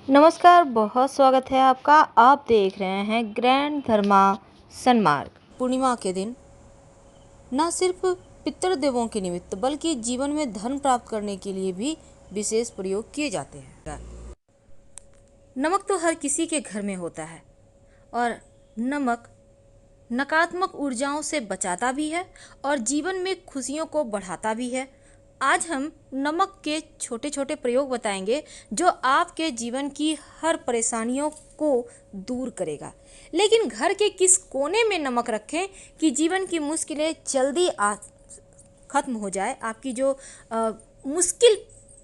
नमस्कार, बहुत स्वागत है आपका। आप देख रहे हैं ग्रैंड धर्मा सन्मार्ग। पूर्णिमा के दिन न सिर्फ पितृदेवों के निमित्त बल्कि जीवन में धन प्राप्त करने के लिए भी विशेष प्रयोग किए जाते हैं। नमक तो हर किसी के घर में होता है और नमक नकारात्मक ऊर्जाओं से बचाता भी है और जीवन में खुशियों को बढ़ाता भी है। आज हम नमक के छोटे छोटे प्रयोग बताएंगे जो आपके जीवन की हर परेशानियों को दूर करेगा। लेकिन घर के किस कोने में नमक रखें कि जीवन की मुश्किलें जल्दी खत्म हो जाए, आपकी जो मुश्किल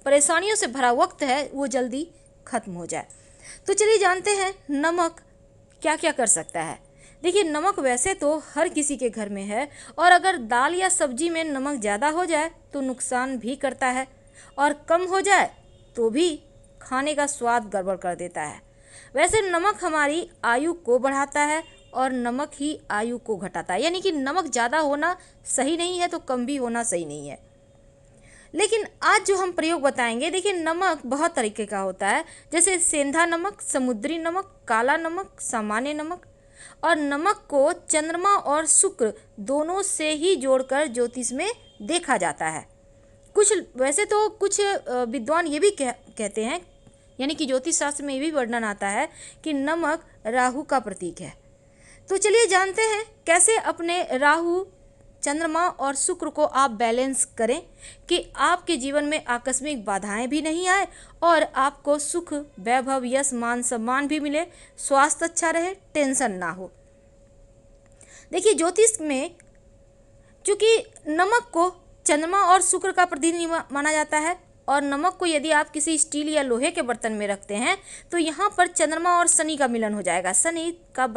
परेशानियों से भरा वक्त है वो जल्दी खत्म हो जाए। तो चलिए जानते हैं नमक क्या क्या कर सकता है। देखिए, नमक वैसे तो हर किसी के घर में है और अगर दाल या सब्जी में नमक ज़्यादा हो जाए तो नुकसान भी करता है और कम हो जाए तो भी खाने का स्वाद गड़बड़ कर देता है। वैसे नमक हमारी आयु को बढ़ाता है और नमक ही आयु को घटाता है, यानी कि नमक ज़्यादा होना सही नहीं है तो कम भी होना सही नहीं है। लेकिन आज जो हम प्रयोग बताएंगे, देखिए नमक बहुत तरीके का होता है, जैसे सेंधा नमक, समुद्री नमक, काला नमक, सामान्य नमक। और नमक को चंद्रमा और शुक्र दोनों से ही जोड़कर ज्योतिष में देखा जाता है। वैसे तो कुछ विद्वान ये भी कहते हैं, यानी कि ज्योतिष शास्त्र में ये भी वर्णन आता है कि नमक राहु का प्रतीक है। तो चलिए जानते हैं कैसे अपने राहु, चंद्रमा और शुक्र को आप बैलेंस करें कि आपके जीवन में आकस्मिक बाधाएं भी नहीं आए और आपको सुख, वैभव, यश, मान सम्मान भी मिले, स्वास्थ्य अच्छा रहे, टेंशन ना हो। देखिए, ज्योतिष में चूंकि नमक को चंद्रमा और शुक्र का प्रतिनिधि माना जाता है और नमक को यदि आप किसी स्टील या लोहे के बर्तन में रखते हैं तो यहाँ पर चंद्रमा और शनि का मिलन हो जाएगा। शनि का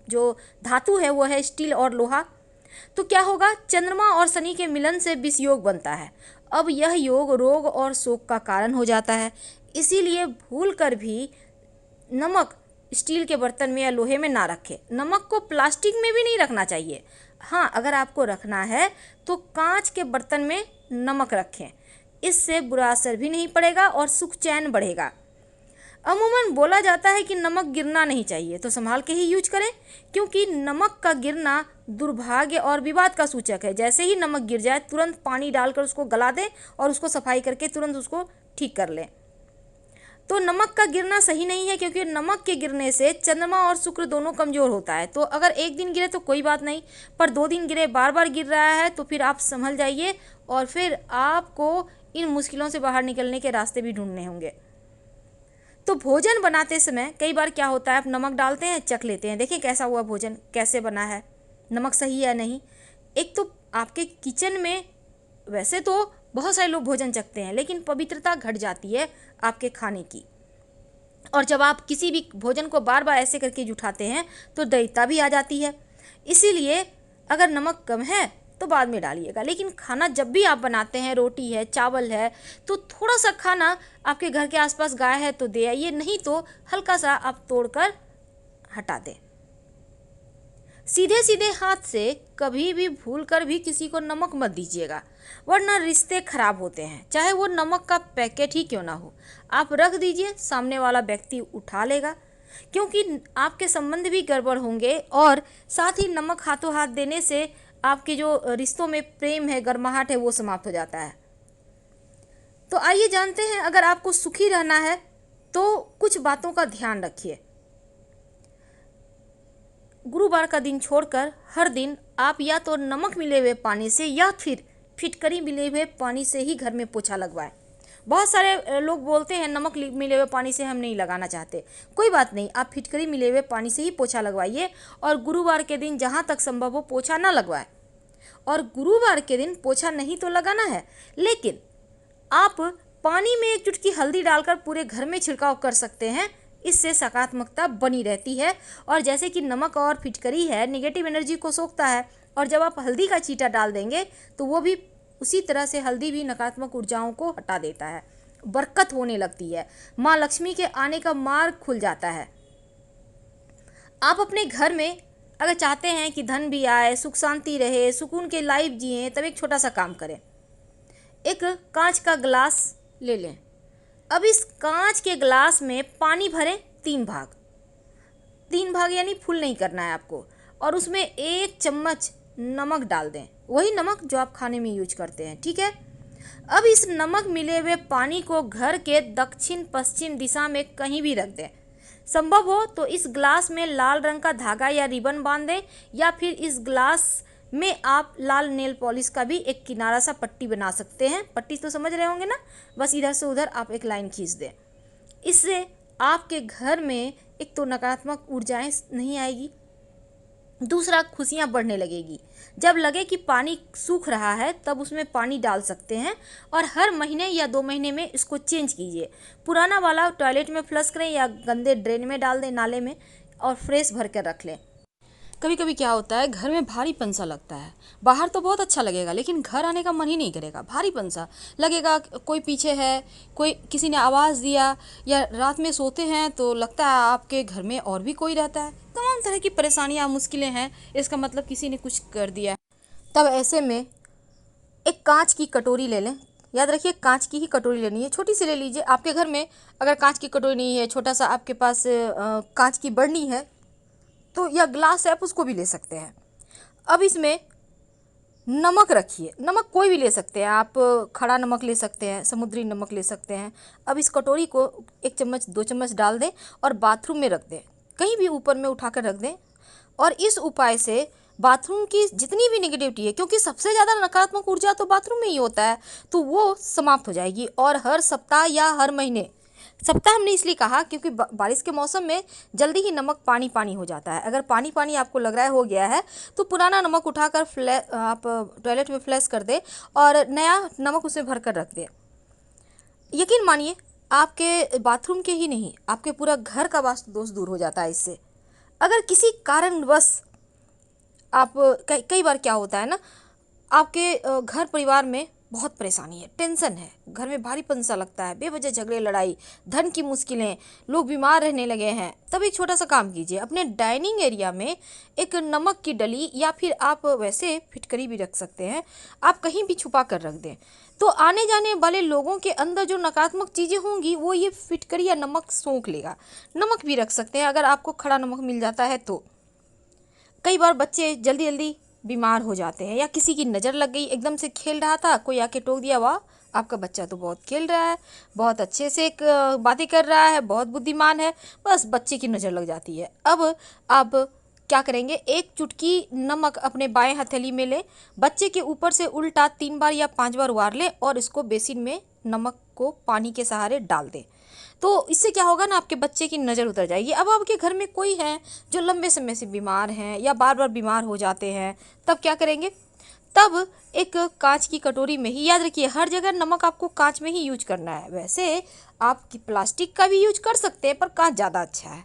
जो धातु है वो है स्टील और लोहा। तो क्या होगा, चंद्रमा और शनि के मिलन से विष योग बनता है। अब यह योग रोग और शोक का कारण हो जाता है। इसीलिए भूल कर भी नमक स्टील के बर्तन में या लोहे में ना रखें। नमक को प्लास्टिक में भी नहीं रखना चाहिए। हाँ, अगर आपको रखना है तो कांच के बर्तन में नमक रखें, इससे बुरा असर भी नहीं पड़ेगा और सुख चैन बढ़ेगा। अमूमन बोला जाता है कि नमक गिरना नहीं चाहिए, तो संभाल के ही यूज करें, क्योंकि नमक का गिरना दुर्भाग्य और विवाद का सूचक है। जैसे ही नमक गिर जाए तुरंत पानी डालकर उसको गला दें और उसको सफाई करके तुरंत उसको ठीक कर लें। तो नमक का गिरना सही नहीं है, क्योंकि नमक के गिरने से चंद्रमा और शुक्र दोनों कमजोर होता है। तो अगर एक दिन गिरे तो कोई बात नहीं, पर 2 दिन गिरे, बार बार गिर रहा है तो फिर आप संभल जाइए और फिर आपको इन मुश्किलों से बाहर निकलने के रास्ते भी ढूंढने होंगे। तो भोजन बनाते समय कई बार क्या होता है, आप नमक डालते हैं, चख लेते हैं, देखिए कैसा हुआ भोजन, कैसे बना है, नमक सही है नहीं। एक तो आपके किचन में वैसे तो बहुत सारे लोग भोजन चखते हैं, लेकिन पवित्रता घट जाती है आपके खाने की। और जब आप किसी भी भोजन को बार बार ऐसे करके जुठाते हैं तो दैवता भी आ जाती है। इसीलिए अगर नमक कम है तो बाद में डालिएगा, लेकिन खाना जब भी आप बनाते हैं, रोटी है, चावल है, तो थोड़ा सा खाना आपके घर के आसपास गाय है तो दे आइए, नहीं तो हल्का सा आप तोड़कर हटा दें। सीधे सीधे हाथ से कभी भी भूल कर भी किसी को नमक मत दीजिएगा, वरना रिश्ते खराब होते हैं, चाहे वो नमक का पैकेट ही क्यों ना हो। आप रख दीजिए, सामने वाला व्यक्ति उठा लेगा, क्योंकि आपके संबंध भी गड़बड़ होंगे और साथ ही नमक हाथों हाथ देने से आपके जो रिश्तों में प्रेम है, गर्माहट है, वो समाप्त हो जाता है। तो आइए जानते हैं, अगर आपको सुखी रहना है तो कुछ बातों का ध्यान रखिए। गुरुवार का दिन छोड़कर हर दिन आप या तो नमक मिले हुए पानी से या फिर फिटकरी मिले हुए पानी से ही घर में पोछा लगवाएं। बहुत सारे लोग बोलते हैं नमक मिले हुए पानी से हम नहीं लगाना चाहते, कोई बात नहीं, आप फिटकरी मिले हुए पानी से ही पोछा लगवाइए और गुरुवार के दिन जहाँ तक संभव हो पोछा ना लगवाएं। और गुरुवार के दिन पोछा नहीं तो लगाना है, लेकिन आप पानी में 1 चुटकी हल्दी डालकर पूरे घर में छिड़काव कर सकते हैं, इससे सकारात्मकता बनी रहती है। और जैसे कि नमक और फिटकरी है, नेगेटिव एनर्जी को सोखता है, और जब आप हल्दी का छींटा डाल देंगे तो वो भी उसी तरह से, हल्दी भी नकारात्मक ऊर्जाओं को हटा देता है, बरकत होने लगती है, माँ लक्ष्मी के आने का मार्ग खुल जाता है। आप अपने घर में अगर चाहते हैं कि धन भी आए, सुख शांति रहे, सुकून के लाइफ जिए, तब एक छोटा सा काम करें। एक कांच का गिलास ले लें, अब इस कांच के ग्लास में पानी भरें 3 भाग यानी फुल नहीं करना है आपको, और उसमें 1 चम्मच नमक डाल दें, वही नमक जो आप खाने में यूज करते हैं, ठीक है। अब इस नमक मिले हुए पानी को घर के दक्षिण पश्चिम दिशा में कहीं भी रख दें। संभव हो तो इस ग्लास में लाल रंग का धागा या रिबन बांध दें, या फिर इस ग्लास में आप लाल नेल पॉलिश का भी एक किनारा सा पट्टी बना सकते हैं। पट्टी तो समझ रहे होंगे ना, बस इधर से उधर आप एक लाइन खींच दें। इससे आपके घर में एक तो नकारात्मक ऊर्जाएं नहीं आएगी, दूसरा खुशियां बढ़ने लगेगी। जब लगे कि पानी सूख रहा है तब उसमें पानी डाल सकते हैं, और हर महीने या 2 महीने में इसको चेंज कीजिए। पुराना वाला टॉयलेट में फ्लश करें या गंदे ड्रेन में डाल दें, नाले में, और फ्रेश भर कर रख लें। कभी कभी क्या होता है, घर में भारीपन सा लगता है। बाहर तो बहुत अच्छा लगेगा, लेकिन घर आने का मन ही नहीं करेगा, भारीपन सा लगेगा। कोई पीछे है, कोई किसी ने आवाज़ दिया, या रात में सोते हैं तो लगता है आपके घर में और भी कोई रहता है। तमाम तरह की परेशानियां, मुश्किलें हैं, इसका मतलब किसी ने कुछ कर दिया। तब ऐसे में एक कांच की कटोरी ले लें। याद रखिए, कांच की ही कटोरी लेनी है, छोटी सी ले लीजिए। आपके घर में अगर कांच की कटोरी नहीं है, छोटा सा आपके पास कांच की बर्नी है तो, या ग्लास है, आप उसको भी ले सकते हैं। अब इसमें नमक रखिए। नमक कोई भी ले सकते हैं आप, खड़ा नमक ले सकते हैं, समुद्री नमक ले सकते हैं। अब इस कटोरी को 1 चम्मच 2 चम्मच डाल दें और बाथरूम में रख दें, कहीं भी ऊपर में उठाकर रख दें। और इस उपाय से बाथरूम की जितनी भी नेगेटिविटी है, क्योंकि सबसे ज़्यादा नकारात्मक ऊर्जा तो बाथरूम में ही होता है, तो वो समाप्त हो जाएगी। और हर सप्ताह या हर महीने, सप्ताह हमने इसलिए कहा क्योंकि बारिश के मौसम में जल्दी ही नमक पानी पानी हो जाता है। अगर पानी पानी आपको लग रहा है हो गया है, तो पुराना नमक उठाकर आप टॉयलेट में फ्लैश कर दें और नया नमक उसमें भर कर रख दें। यकीन मानिए, आपके बाथरूम के ही नहीं, आपके पूरा घर का वास्तु दोष दूर हो जाता है इससे। अगर किसी कारणवश आप, कई बार क्या होता है ना, आपके घर परिवार में बहुत परेशानी है, टेंशन है, घर में भारीपन सा लगता है, बेवजह झगड़े लड़ाई, धन की मुश्किलें, लोग बीमार रहने लगे हैं, तब एक छोटा सा काम कीजिए। अपने डाइनिंग एरिया में एक नमक की डली, या फिर आप वैसे फिटकरी भी रख सकते हैं, आप कहीं भी छुपा कर रख दें, तो आने जाने वाले लोगों के अंदर जो नकारात्मक चीज़ें होंगी वो ये फिटकरी या नमक सोख लेगा। नमक भी रख सकते हैं अगर आपको खड़ा नमक मिल जाता है तो। कई बार बच्चे जल्दी जल्दी बीमार हो जाते हैं, या किसी की नज़र लग गई, एकदम से खेल रहा था, कोई आके टोक दिया, वाह आपका बच्चा तो बहुत खेल रहा है, बहुत अच्छे से बातें कर रहा है, बहुत बुद्धिमान है, बस बच्चे की नज़र लग जाती है। अब आप क्या करेंगे, 1 चुटकी नमक अपने बाएं हथेली में लें, बच्चे के ऊपर से उल्टा 3 बार या 5 बार उबार लें, और इसको बेसिन में नमक को पानी के सहारे डाल दें। तो इससे क्या होगा ना, आपके बच्चे की नज़र उतर जाएगी। अब आपके घर में कोई है जो लंबे समय से बीमार हैं या बार बार बीमार हो जाते हैं, तब क्या करेंगे, तब एक कांच की कटोरी में ही, याद रखिए हर जगह नमक आपको कांच में ही यूज करना है। वैसे आप प्लास्टिक का भी यूज कर सकते हैं, पर कांच ज़्यादा अच्छा है।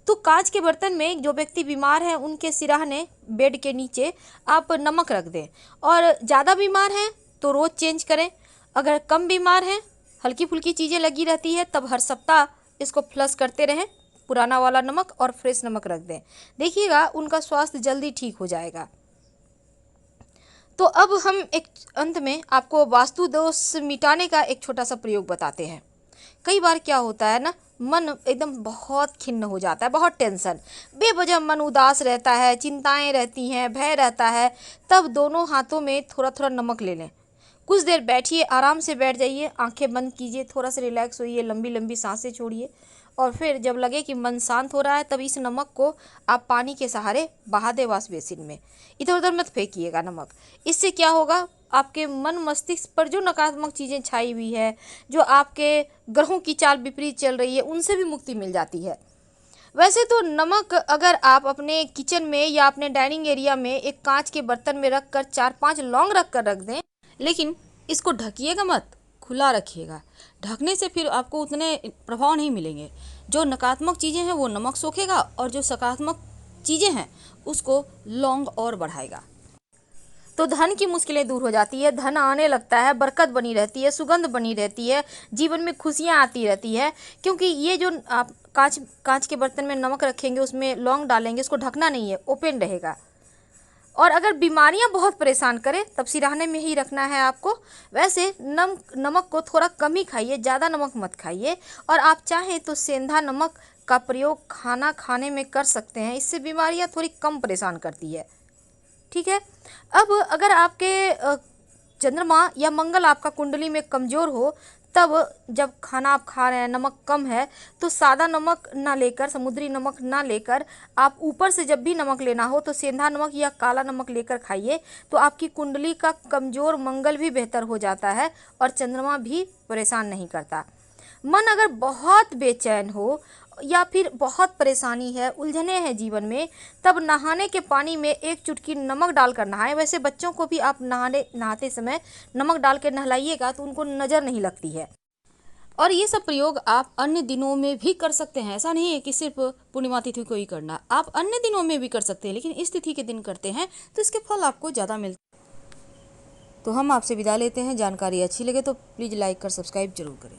तो कांच के बर्तन में जो व्यक्ति बीमार हैं उनके सिरहाने, बेड के नीचे आप नमक रख दें। और ज़्यादा बीमार हैं तो रोज़ चेंज करें, अगर कम बीमार हैं, हल्की फुल्की चीज़ें लगी रहती है, तब हर सप्ताह इसको फ्लश करते रहें, पुराना वाला नमक और फ्रेश नमक रख दें। देखिएगा उनका स्वास्थ्य जल्दी ठीक हो जाएगा। तो अब हम एक अंत में आपको वास्तु दोष मिटाने का एक छोटा सा प्रयोग बताते हैं। कई बार क्या होता है ना, मन एकदम बहुत खिन्न हो जाता है, बहुत टेंशन, बेवजह मन उदास रहता है, चिंताएं रहती हैं, भय रहता है, तब दोनों हाथों में थोड़ा थोड़ा नमक ले लें। कुछ देर बैठिए, आराम से बैठ जाइए, आंखें बंद कीजिए, थोड़ा सा रिलैक्स होइए, लंबी लंबी सांसें छोड़िए, और फिर जब लगे कि मन शांत हो रहा है तब इस नमक को आप पानी के सहारे बहा दें वॉश बेसिन में। इधर उधर मत फेंकिएगा नमक। इससे क्या होगा, आपके मन मस्तिष्क पर जो नकारात्मक चीज़ें छाई हुई है, जो आपके ग्रहों की चाल विपरीत चल रही है, उनसे भी मुक्ति मिल जाती है। वैसे तो नमक अगर आप अपने किचन में या अपने डाइनिंग एरिया में एक कांच के बर्तन में रख कर 4-5 लौंग रख कर रख दें, लेकिन इसको ढकिएगा मत, खुला रखिएगा। ढकने से फिर आपको उतने प्रभाव नहीं मिलेंगे। जो नकारात्मक चीज़ें हैं वो नमक सोखेगा, और जो सकारात्मक चीज़ें हैं उसको लौंग और बढ़ाएगा। तो धन की मुश्किलें दूर हो जाती है, धन आने लगता है, बरकत बनी रहती है, सुगंध बनी रहती है, जीवन में खुशियाँ आती रहती है। क्योंकि ये जो आप कांच के बर्तन में नमक रखेंगे, उसमें लौंग डालेंगे, इसको ढकना नहीं है, ओपन रहेगा। और अगर बीमारियां बहुत परेशान करें तब सिरहाने में ही रखना है आपको। वैसे नमक को थोड़ा कम ही खाइए, ज़्यादा नमक मत खाइए। और आप चाहें तो सेंधा नमक का प्रयोग खाना खाने में कर सकते हैं, इससे बीमारियां थोड़ी कम परेशान करती है। ठीक है। अब अगर आपके चंद्रमा या मंगल आपका कुंडली में कमज़ोर हो, तब जब खाना आप खा रहे हैं नमक कम है, तो सादा नमक ना लेकर, समुद्री नमक ना लेकर, आप ऊपर से जब भी नमक लेना हो तो सेंधा नमक या काला नमक लेकर खाइए। तो आपकी कुंडली का कमज़ोर मंगल भी बेहतर हो जाता है और चंद्रमा भी परेशान नहीं करता। मन अगर बहुत बेचैन हो या फिर बहुत परेशानी है, उलझने हैं जीवन में, तब नहाने के पानी में एक चुटकी नमक डालकर नहाएं। वैसे बच्चों को भी आप नहाते समय नमक डाल के नहलाइएगा तो उनको नज़र नहीं लगती है। और ये सब प्रयोग आप अन्य दिनों में भी कर सकते हैं, ऐसा नहीं है कि सिर्फ पूर्णिमा तिथि को ही करना, आप अन्य दिनों में भी कर सकते हैं, लेकिन इस तिथि के दिन करते हैं तो इसके फल आपको ज़्यादा मिलते हैं। तो हम आपसे विदा लेते हैं। जानकारी अच्छी लगे तो प्लीज़ लाइक कर सब्सक्राइब जरूर करें।